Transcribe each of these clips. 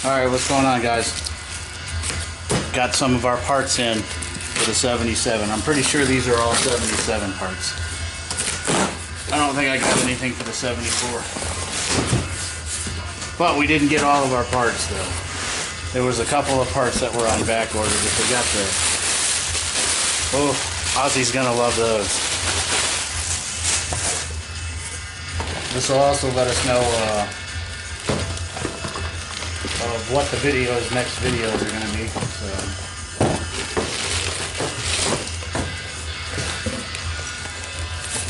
Alright, what's going on, guys? Got some of our parts in for the 77. I'm pretty sure these are all 77 parts. I don't think I got anything for the 74. But we didn't get all of our parts, though. There was a couple of parts that were on back order that we got there. Oh, Ozzy's gonna love those. This will also let us know of what the next videos are going to be. So.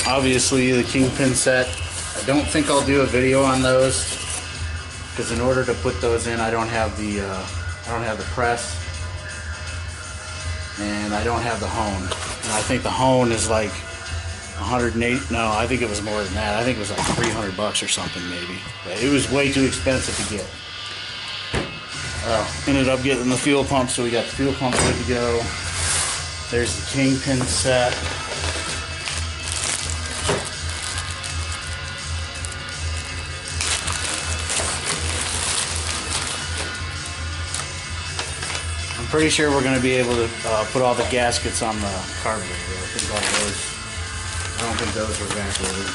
Obviously the Kingpin set, I don't think I'll do a video on those, because in order to put those in I don't have the press, and I don't have the hone. And I think the hone is like 108. No, I think it was more than that. I think it was like $300 or something maybe. But it was way too expensive to get. Ended up getting the fuel pump, so we got the fuel pump good to go. There's the Kingpin set. I'm pretty sure we're going to be able to put all the gaskets on the carburetor. I don't think those were back ordered.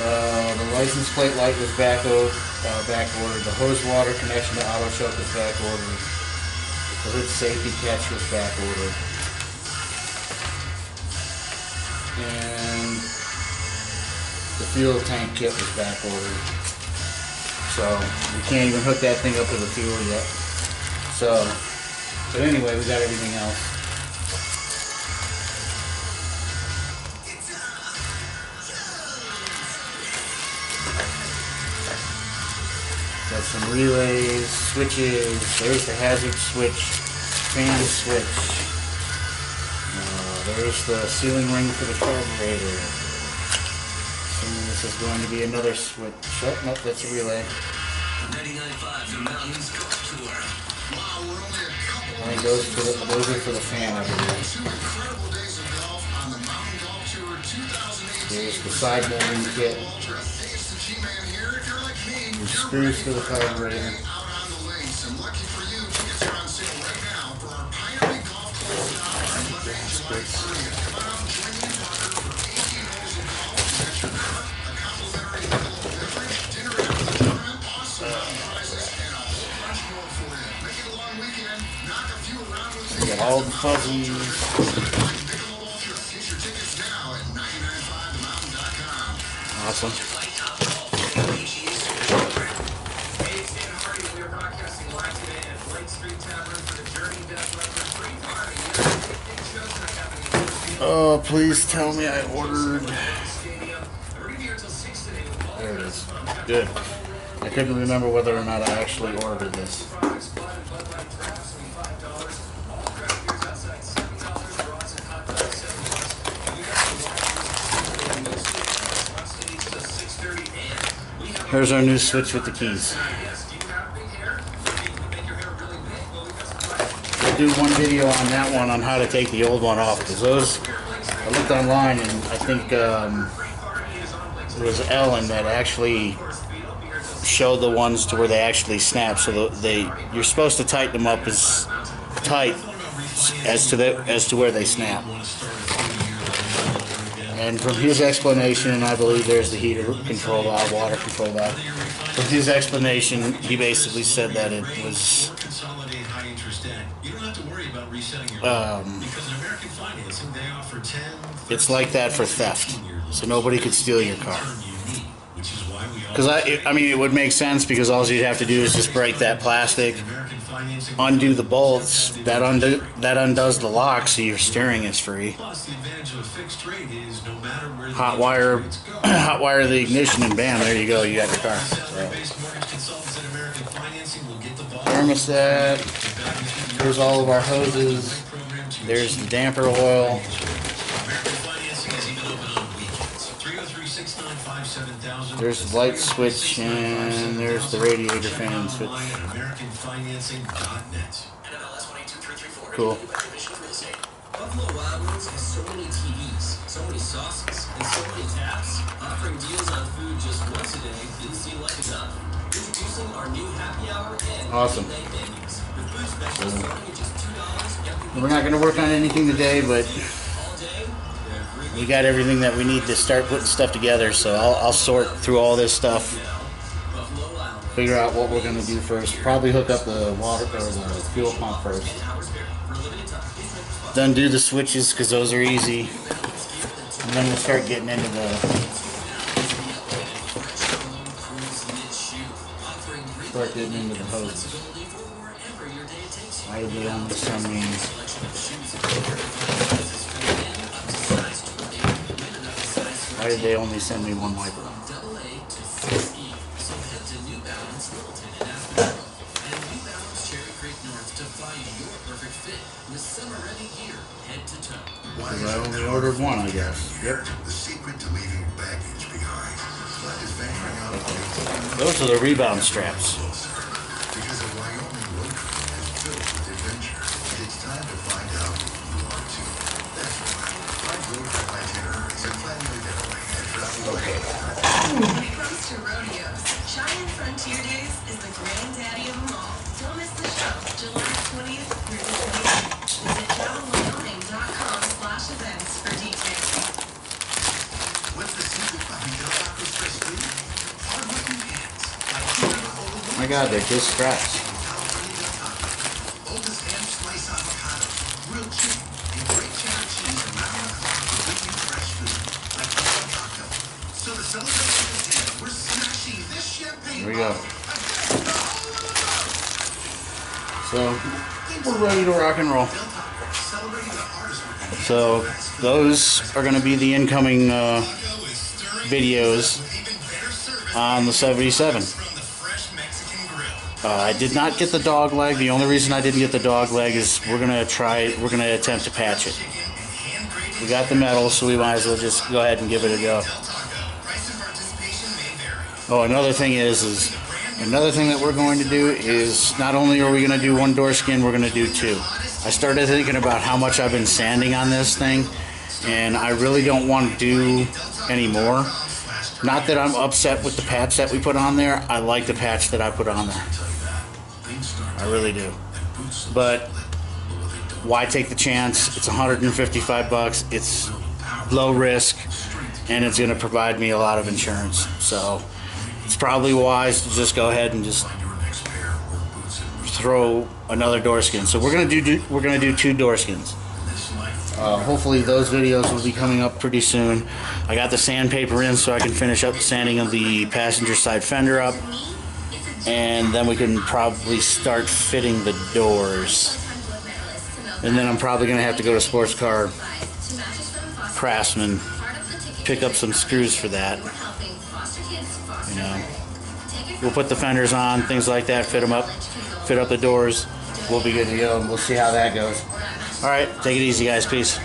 The license plate light was back ordered. The hose water connection to auto choke was back ordered. The hood safety catch was back ordered. And the fuel tank kit was back ordered. So we can't even hook that thing up to the fuel yet. But anyway, we got everything else. Got some relays, switches. There's the hazard switch, fan switch. There's the sealing ring for the carburetor. Assuming this is going to be another switch. Oh, nope, that's a relay. 99.5 The Mountains Golf Tour. Wow, we're only a couple I think those are for the fan, I believe. Two incredible days of golf on the Mountain Golf Tour 2018. There's the side molding kit. The screws for the carburetor. Out on the links, and lucky for you, tickets are on sale right now for our Pioneer Golf Club stop on Monday, July 30th. Come on out and join me and Parker for 18 holes of golf. You get your car, a complimentary bottle of beverage, dinner after the tournament, awesome prizes, and a whole bunch more for you. Make it a long weekend. Knock a few around with We got all the fuzzies. Get your tickets now at 995themountain.com. Awesome. Oh, please tell me I ordered. There it is. Good. I couldn't remember whether or not I actually ordered this. Here's our new switch with the keys. I'll do one video on that one on how to take the old one off, because those, I looked online and I think it was Ellen that actually showed the ones to where they actually snap. So you're supposed to tighten them up as tight as to where they snap. And from his explanation, I believe there's the heater control valve, water control valve. From his explanation, he basically said that it was it's like that for theft, so nobody could steal your car. Because I mean, it would make sense, because all you'd have to do is just break that plastic, undo the bolts, that undoes the lock, so your steering is free. Hot wire the ignition, and bam, there you go, you got your car. So. Thermostat. Here's all of our hoses. There's the damper oil. There's the light switch, and there's the radiator fan switch. Cool. Buffalo Wild Wings has so many TVs, so many sauces, and so many taps. Offering deals on food just once a day didn't seem like enough. Introducing Introducing our new happy hour and Awesome. late menus. With food specials starting at just $2 We're not going to work on anything today, but all day. we got everything that we need to start putting stuff together. So I'll sort through all this stuff, Buffalo Wild Wings. figure out what we're going to do first. Probably hook up the water or the fuel pump first. Howard's Berry. For a limited time, please make response. Then do the switches because those are easy. And then we'll start getting into the hose. Why did they only send me? Why did they only send me one wiper? Because I only ordered one, I guess. Yep. The secret to leaving baggage behind. Flood is venturing out of Those are the rebound straps. because a Wyoming road trip is filled with adventure. It's time to find out if you are too. That's why find road trip itineraries and plan your getaway at travel. When it comes to rodeos, Cheyenne Frontier Days is the granddaddy of them all. Don't miss the show, July 20th through the 28th. Visit travelwyoming.com/events for details. What's the secret behind Del Taco's fresh food? Hard-working hands. Like keeping a hold of My God, they're just straps. California Del Taco. Oldest ham slice avocado, grilled chicken, and great cheddar cheese around the clock to bring you fresh food. Like Del Taco. So to celebrate this day, we're smashing this champagne Here we go. bottle against the hole in the road. So we're ready to rock and roll. Del Taco, celebrating the hardest working So those are going to be the incoming videos on the 77. from the fresh Mexican grill. I did not get the dog leg. The only reason I didn't get the dog leg is we're going to attempt to patch it. We got the metal, so we might as well just go ahead and give it a go. Price and participation may vary. Oh, another thing another thing that we're going to do is not only are we going to do one door skin, we're going to do two. I started thinking about how much I've been sanding on this thing, and I really don't want to do any more. Not that I'm upset with the patch that we put on there. I like the patch that I put on there. I really do. But why take the chance? It's 155 bucks. It's low risk, and it's going to provide me a lot of insurance. So it's probably wise to just go ahead and just throw another door skin. So we're gonna do two door skins. Hopefully those videos will be coming up pretty soon. I got the sandpaper in so I can finish up the sanding of the passenger side fender up, and then we can probably start fitting the doors. And then I'm probably gonna have to go to Sports Car Craftsman, pick up some screws for that. You know, we'll put the fenders on, things like that, fit them up, fit up the doors. We'll be good to go, and we'll see how that goes. All right, take it easy, guys. Peace.